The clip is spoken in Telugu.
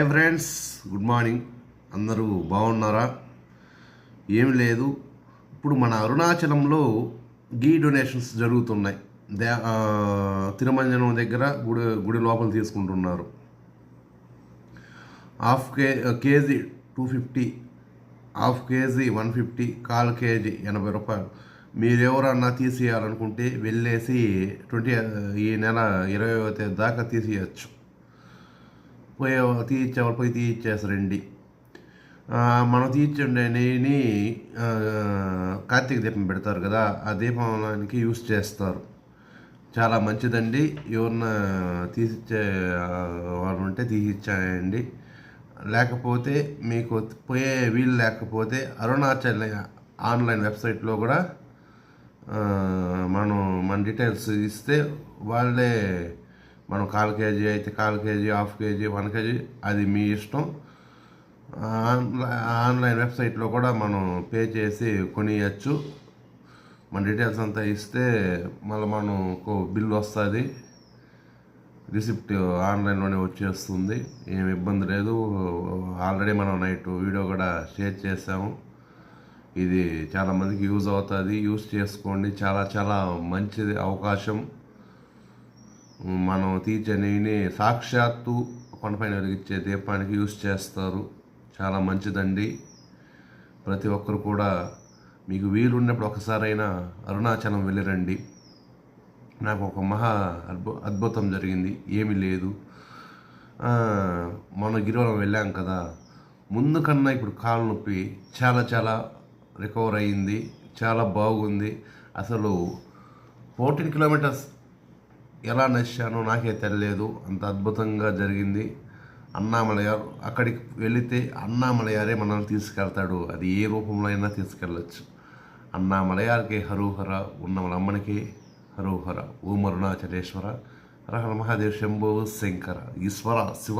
Hi friends, good morning. అందరూ బాగున్నారా? ఏం లేదు, ఇప్పుడు మన అరుణాచలంలో గీ డొనేషన్స్ జరుగుతున్నాయి. తిరుమంజనం దగ్గర గుడి లోపల తీసుకుంటున్నారు. KG 250, half KG 150, call KG 80 రూపాయలు. మీరు ఎవరన్నా తీసేయాలనుకుంటే వెళ్ళేసి ఈ నెల 20వ తేదీ దాకా తీసేయచ్చు. పోయి తీయించేస్తారండి. మనం తీర్చండి నెయ్యిని కార్తీక దీపం పెడతారు కదా, ఆ దీపానికి యూస్ చేస్తారు. చాలా మంచిదండి. ఎవరన్నా తీసిచ్చే వాళ్ళు ఉంటే తీసిచ్చాయండి. లేకపోతే మీకు పోయే వీలు లేకపోతే అరుణాచల్ ఆన్లైన్ వెబ్సైట్లో కూడా మన డీటెయిల్స్ ఇస్తే వాళ్ళే, మనం కాల్ కేజీ అయితే call KG, half KG, 1 KG, అది మీ ఇష్టం. ఆన్లైన్ వెబ్సైట్లో కూడా మనం పే చేసి కొనియచ్చు. మన డీటెయిల్స్ అంతా ఇస్తే మళ్ళీ మనకు బిల్ వస్తుంది, రిసిప్ట్ ఆన్లైన్లోనే వచ్చేస్తుంది. ఏమి ఇబ్బంది లేదు. ఆల్రెడీ మనం నైట్ వీడియో కూడా షేర్ చేసాము. ఇది చాలామందికి యూజ్ అవుతుంది. యూజ్ చేసుకోండి. చాలా చాలా మంచిది అవకాశం. మనం తీర్చే నెయ్యిని సాక్షాత్తు కొండపైన వెలిగించే దీపానికి యూజ్ చేస్తారు. చాలా మంచిదండి. ప్రతి ఒక్కరు కూడా మీకు వీలున్నప్పుడు ఒకసారైనా అరుణాచలం వెళ్ళిరండి. నాకు ఒక అద్భుతం జరిగింది. ఏమీ లేదు, మన గిరివలం వెళ్ళాం కదా, ముందు కన్నా ఇప్పుడు కాలు నొప్పి చాలా చాలా రికవర్ అయ్యింది. చాలా బాగుంది. అసలు 14 కిలోమీటర్స్ ఎలా నడిచానో నాకే తెలియలేదు. అంత అద్భుతంగా జరిగింది. అన్నామలయార్, అక్కడికి వెళితే అన్నామలయారే మనల్ని తీసుకెళ్తాడు. అది ఏ రూపంలో అయినా తీసుకెళ్ళచ్చు. అన్నామలయార్కి హరుహర, ఉన్న మన అమ్మనికి హరుహర. ఓం అరుణాచలేశ్వర, హర హర మహాదేవ్, శంభో శంకర, ఈశ్వర, శివ.